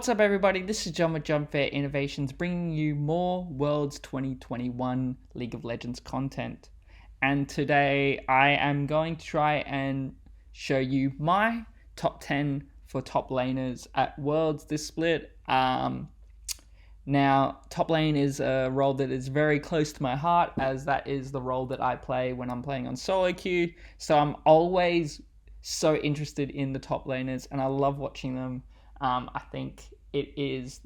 What's up, everybody? This is John with Jump Fair Innovations, bringing you more Worlds 2021 League of Legends content. And today I am going to try and show you my top 10 for top laners at Worlds this split. Now, top lane is a role that is very close to my heart, as that is the role that I play when I'm playing on solo queue. So I'm always so interested in the top laners, and I love watching them. I think it is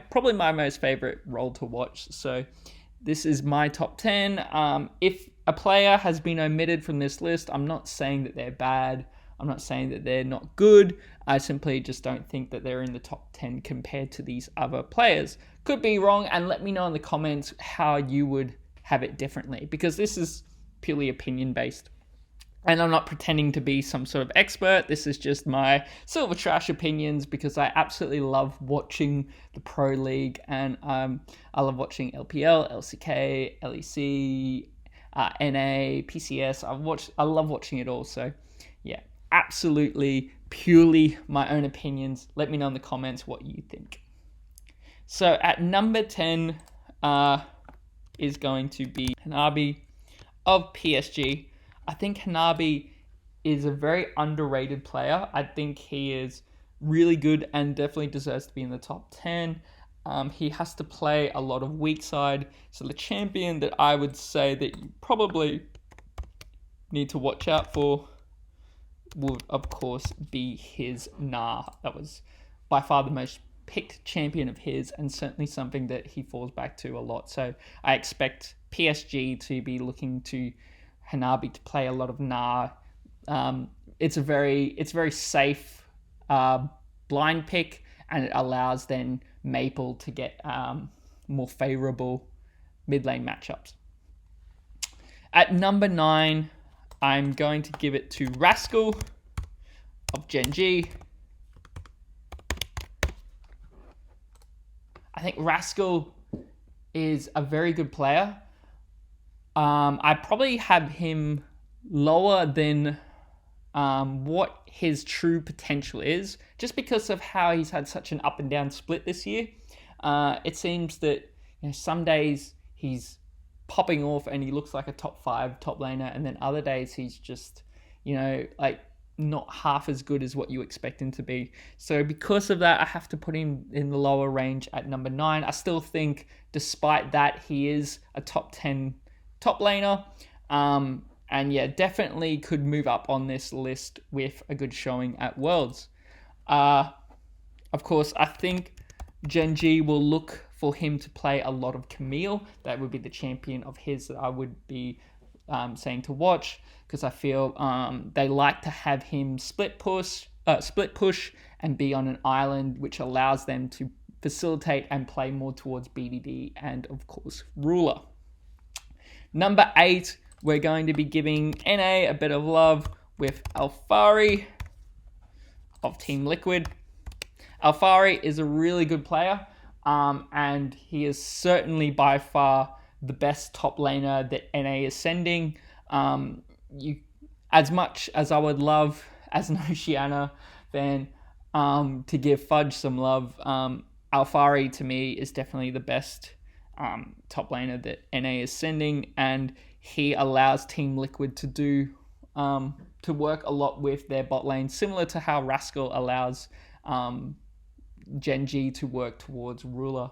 probably my most favorite role to watch. So this is my top 10. If a player has been omitted from this list, I'm not saying that they're bad. I'm not saying that they're not good. I simply just don't think that they're in the top 10 compared to these other players. Could be wrong, and let me know in the comments how you would have it differently, because this is purely opinion based. And I'm not pretending to be some sort of expert. This is just my silver trash opinions, because I absolutely love watching the Pro League, and I love watching LPL, LCK, LEC, NA, PCS. I love watching it all. So yeah, absolutely purely my own opinions. Let me know in the comments what you think. So at number 10 is going to be Hanabi of PSG. I think Hanabi is a very underrated player. I think he is really good and definitely deserves to be in the top 10. He has to play a lot of weak side. So the champion that I would say that you probably need to watch out for would, of course, be his Gnar. That was by far the most picked champion of his, and certainly something that he falls back to a lot. So I expect PSG to be looking to Hanabi to play a lot of Gnar. It's very safe blind pick, and it allows then Maple to get more favorable mid lane matchups. At number 9, I'm going to give it to Rascal of Gen G. I think Rascal is a very good player. I probably have him lower than what his true potential is, just because of how he's had such an up and down split this year. It seems that some days he's popping off and he looks like a top 5 top laner, and then other days he's just not half as good as what you expect him to be. So because of that, I have to put him in the lower range at number 9. I still think, despite that, he is a top 10 top laner, and yeah, definitely could move up on this list with a good showing at Worlds. Of course, I think Gen G will look for him to play a lot of Camille. That would be the champion of his that I would be saying to watch, because I feel they like to have him split push and be on an island, which allows them to facilitate and play more towards BDD and, of course, Ruler. Number 8, we're going to be giving NA a bit of love with Alphari of Team Liquid. Alphari is a really good player, and he is certainly by far the best top laner that NA is sending. As much as I would love, as an Oceania fan, to give Fudge some love, Alphari to me is definitely the best top laner that NA is sending, and he allows Team Liquid to do to work a lot with their bot lane, similar to how Rascal allows Gen G to work towards Ruler.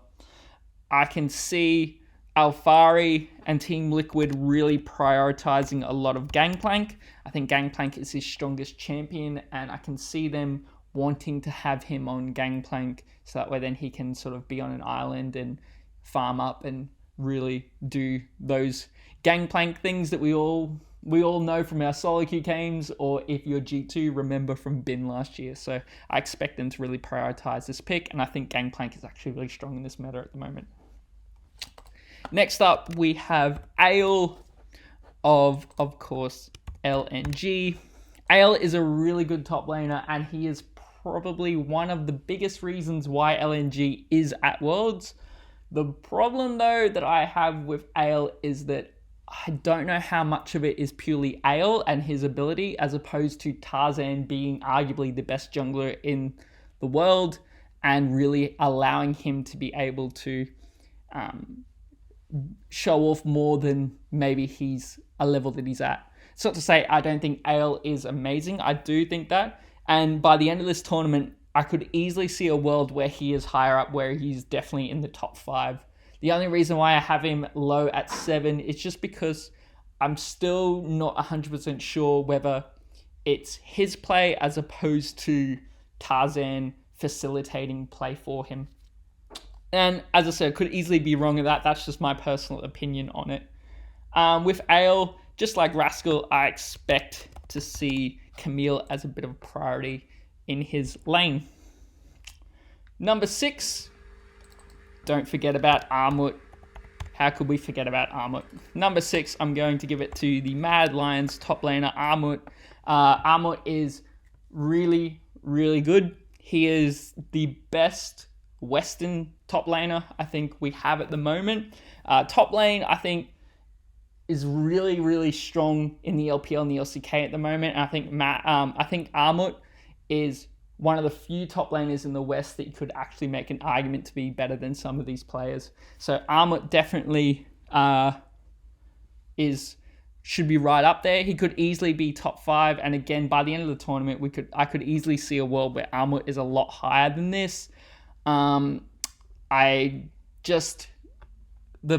I can see Alphari and Team Liquid really prioritizing a lot of Gangplank. I think Gangplank is his strongest champion, and I can see them wanting to have him on Gangplank, so that way then he can sort of be on an island and farm up and really do those Gangplank things that we all know from our solo queue games, or if you're G2, remember from Bin last year. So I expect them to really prioritize this pick, and I think Gangplank is actually really strong in this meta at the moment. Next up, we have Ale of course, LNG. Ale is a really good top laner, and he is probably one of the biggest reasons why LNG is at Worlds. The problem, though, that I have with Ale is that I don't know how much of it is purely Ale and his ability, as opposed to Tarzan being arguably the best jungler in the world, and really allowing him to be able to show off more than maybe he's a level that he's at. It's not to say I don't think Ale is amazing. I do think that. And by the end of this tournament, I could easily see a world where he is higher up, where he's definitely in the top 5. The only reason why I have him low at 7 is just because I'm still not 100% sure whether it's his play as opposed to Tarzan facilitating play for him. And as I said, could easily be wrong in that. That's just my personal opinion on it. With Ale, just like Rascal, I expect to see Camille as a bit of a priority in his lane. Number 6, don't forget about Armut. How could we forget about Armut? Number 6, I'm going to give it to the Mad Lions top laner, Armut. Armut is really, really good. He is the best Western top laner I think we have at the moment. Top lane, I think, is really, really strong in the LPL and the LCK at the moment. And I think Armut is one of the few top laners in the West that you could actually make an argument to be better than some of these players. So Armut definitely should be right up there. He could easily be top 5. And again, by the end of the tournament, I could easily see a world where Armut is a lot higher than this. The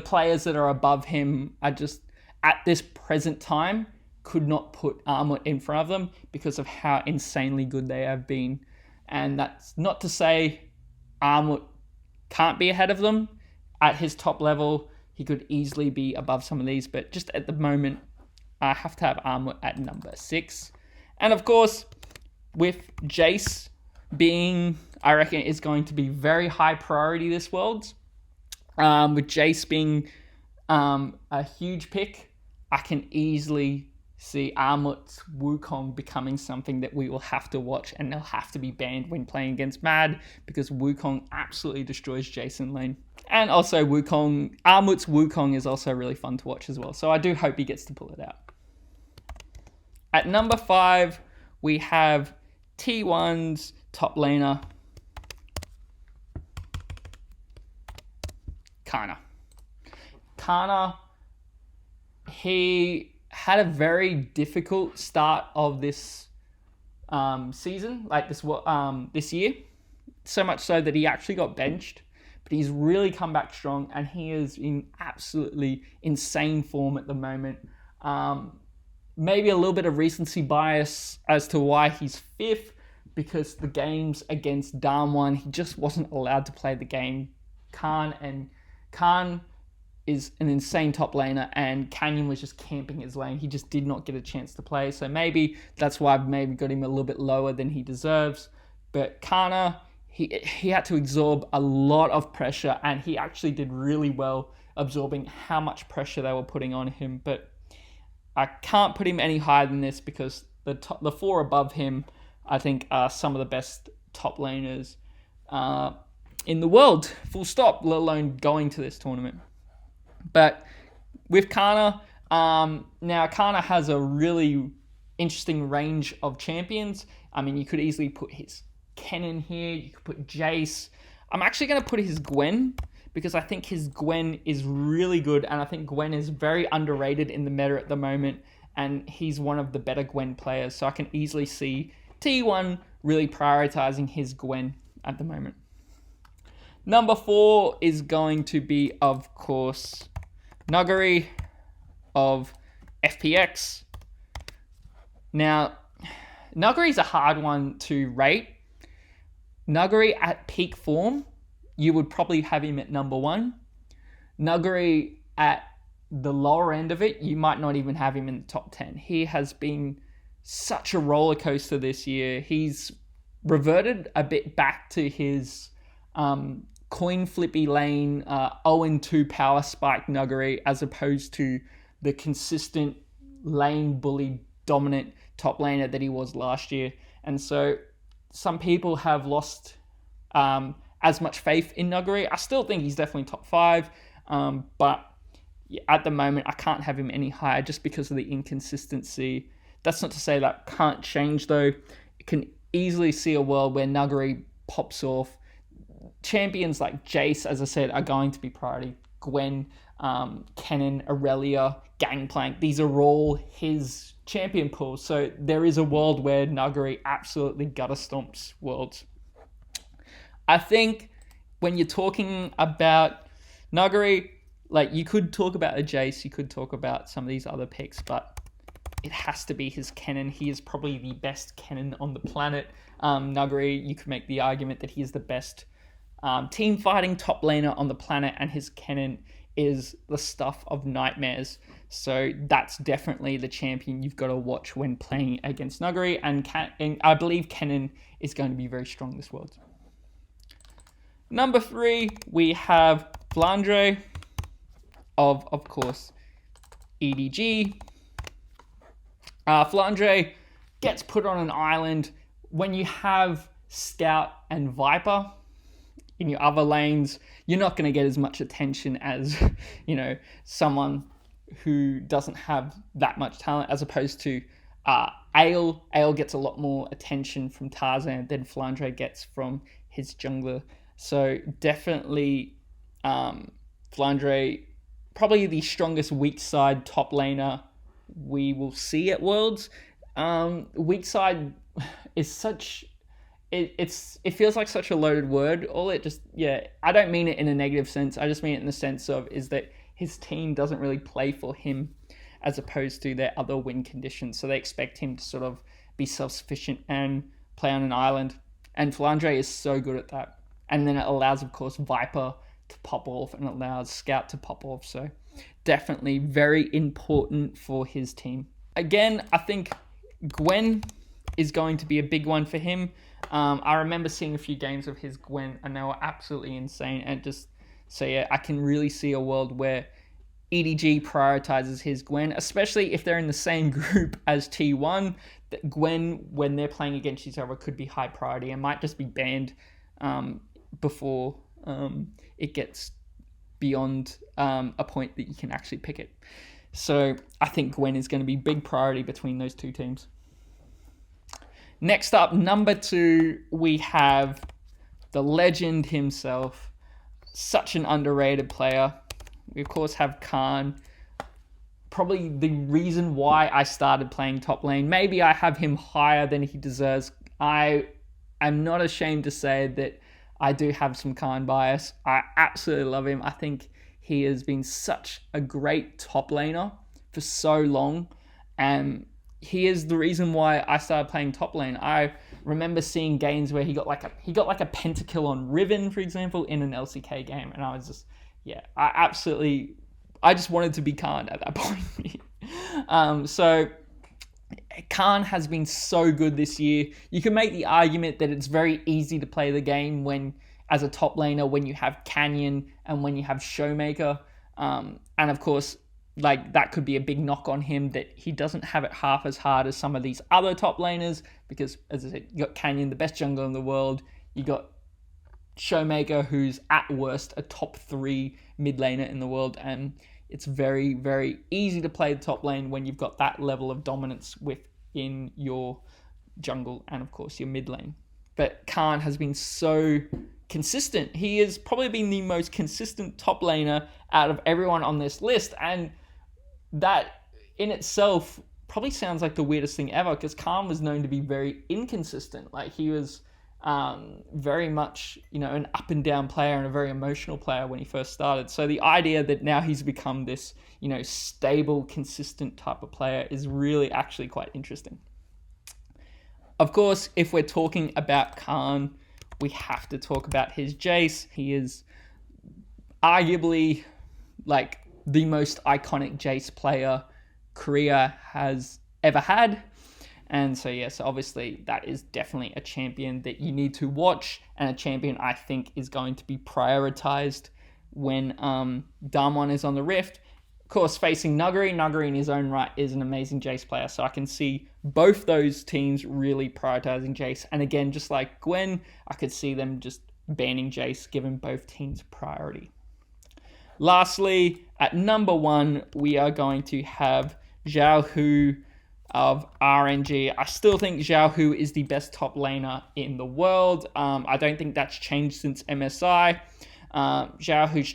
players that are above him are just, at this present time, could not put Armut in front of them because of how insanely good they have been. And that's not to say Armut can't be ahead of them. At his top level, he could easily be above some of these, but just at the moment, I have to have Armut at number 6. And of course, with Jace being, I reckon, is going to be very high priority this Worlds. With Jace being a huge pick, I can easily see Armut's Wukong becoming something that we will have to watch, and they'll have to be banned when playing against Mad, because Wukong absolutely destroys Jason lane. And also Armut's Wukong is also really fun to watch as well. So I do hope he gets to pull it out. At number 5, we have T1's top laner, Kana. He had a very difficult start of this season, like this year. So much so that he actually got benched, but he's really come back strong, and he is in absolutely insane form at the moment. Maybe a little bit of recency bias as to why he's 5th, because the games against Darm he just wasn't allowed to play the game. Khan is an insane top laner, and Canyon was just camping his lane. He just did not get a chance to play. So maybe that's why I've maybe got him a little bit lower than he deserves. But Kana, he had to absorb a lot of pressure, and he actually did really well absorbing how much pressure they were putting on him. But I can't put him any higher than this, because the 4 above him, I think, are some of the best top laners in the world, full stop, let alone going to this tournament. But with Kana, now Kana has a really interesting range of champions. I mean, you could easily put his Ken in here, you could put Jace. I'm actually going to put his Gwen, because I think his Gwen is really good, and I think Gwen is very underrated in the meta at the moment, and he's one of the better Gwen players. So I can easily see T1 really prioritizing his Gwen at the moment. Number 4 is going to be, of course, Nuguri of FPX. Now, Nuguri is a hard one to rate. Nuguri at peak form, you would probably have him at number 1. Nuguri at the lower end of it, you might not even have him in the top 10. He has been such a roller coaster this year. He's reverted a bit back to his coin flippy lane, 0-2 power spike Nuguri, as opposed to the consistent lane bully dominant top laner that he was last year. And so some people have lost as much faith in Nuguri. I still think he's definitely top 5, but at the moment I can't have him any higher just because of the inconsistency. That's not to say that can't change though. You can easily see a world where Nuguri pops off, champions like Jace, as I said, are going to be priority. Gwen, Kennen, Aurelia, Gangplank, these are all his champion pools. So there is a world where Nuguri absolutely gutter stomps worlds. I think when you're talking about Nuguri, like, you could talk about a Jace, you could talk about some of these other picks, but it has to be his Kennen. He is probably the best Kennen on the planet. Nuguri, you could make the argument that he is the best team fighting top laner on the planet, and his Kennen is the stuff of nightmares. So that's definitely the champion you've got to watch when playing against Nuguri, and I believe Kennen is going to be very strong this world. Number 3, we have Flandre of course, EDG. Flandre gets put on an island when you have Scout and Viper in your other lanes. You're not going to get as much attention as, someone who doesn't have that much talent, as opposed to Ale. Ale gets a lot more attention from Tarzan than Flandre gets from his jungler. So definitely Flandre, probably the strongest weak side top laner we will see at Worlds. Weak side is such... It feels like such a loaded word. I don't mean it in a negative sense. I just mean it in the sense of is that his team doesn't really play for him as opposed to their other win conditions. So they expect him to sort of be self-sufficient and play on an island. And Flandre is so good at that. And then it allows, of course, Viper to pop off and allows Scout to pop off. So definitely very important for his team. Again, I think Gwen is going to be a big one for him. I remember seeing a few games of his Gwen, and they were absolutely insane. And I can really see a world where EDG prioritizes his Gwen, especially if they're in the same group as T1. That Gwen, when they're playing against each other, could be high priority and might just be banned before it gets beyond a point that you can actually pick it. So I think Gwen is going to be big priority between those two teams. Next up, number 2, we have the legend himself, such an underrated player. We, of course, have Khan. Probably the reason why I started playing top lane. Maybe I have him higher than he deserves. I am not ashamed to say that I do have some Khan bias. I absolutely love him. I think he has been such a great top laner for so long. And he is the reason why I started playing top lane. I remember seeing games where he got like a pentakill on Riven, for example, in an LCK game, and I was just, I just wanted to be Khan at that point. So Khan has been so good this year. You can make the argument that it's very easy to play the game when, as a top laner, when you have Canyon and when you have Showmaker, and of course, like, that could be a big knock on him, that he doesn't have it half as hard as some of these other top laners, because, as I said, you got Canyon, the best jungler in the world. You got Showmaker, who's at worst a top 3 mid laner in the world, and it's very, very easy to play the top lane when you've got that level of dominance within your jungle and, of course, your mid lane. But Khan has been so consistent. He has probably been the most consistent top laner out of everyone on this list, and that in itself probably sounds like the weirdest thing ever, because Khan was known to be very inconsistent. Like, he was very much, an up and down player and a very emotional player when he first started. So the idea that now he's become this, stable, consistent type of player is really actually quite interesting. Of course, if we're talking about Khan, we have to talk about his Jace. He is arguably like the most iconic Jace player Korea has ever had. And so, yes, obviously that is definitely a champion that you need to watch, and a champion I think is going to be prioritized when Damwon is on the Rift. Of course, facing Nuguri. Nuguri in his own right is an amazing Jace player, so I can see both those teams really prioritizing Jace. And again, just like Gwen, I could see them just banning Jace, giving both teams priority. Lastly, at number 1, we are going to have Xiaohu of RNG. I still think Xiaohu is the best top laner in the world. I don't think that's changed since MSI. Xiaohu's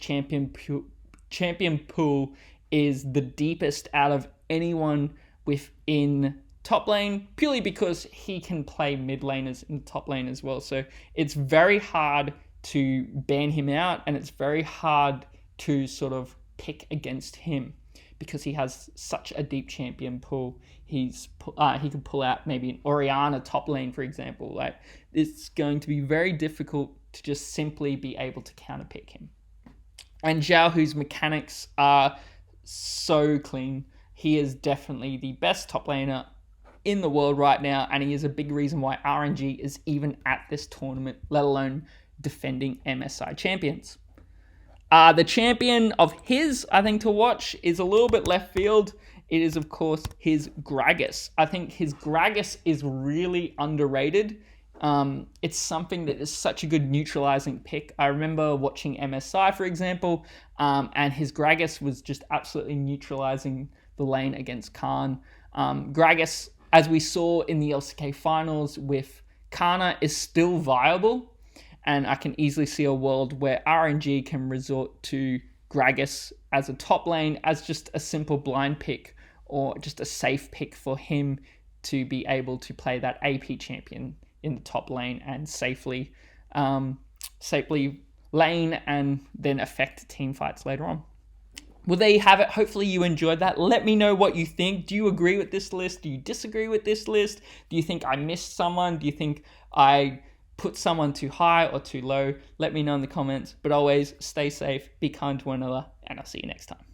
champion pool is the deepest out of anyone within top lane, purely because he can play mid laners in the top lane as well. So it's very hard to ban him out, and it's very hard to sort of pick against him because he has such a deep champion pool. He can pull out maybe an Orianna top lane, for example. Like, it's going to be very difficult to just simply be able to counterpick him. And Xiaohu's mechanics are so clean. He is definitely the best top laner in the world right now, and he is a big reason why RNG is even at this tournament, let alone defending MSI champions. The champion of his, I think, to watch is a little bit left field. It is, of course, his Gragas. I think his Gragas is really underrated. It's something that is such a good neutralizing pick. I remember watching MSI, for example, and his Gragas was just absolutely neutralizing the lane against Khan. Gragas, as we saw in the LCK finals with Kana, is still viable. And I can easily see a world where RNG can resort to Gragas as a top lane, as just a simple blind pick or just a safe pick for him to be able to play that AP champion in the top lane and safely lane and then affect team fights later on. Well, there you have it. Hopefully you enjoyed that. Let me know what you think. Do you agree with this list? Do you disagree with this list? Do you think I missed someone? Do you think I put someone too high or too low? Let me know in the comments. But always stay safe, be kind to one another, and I'll see you next time.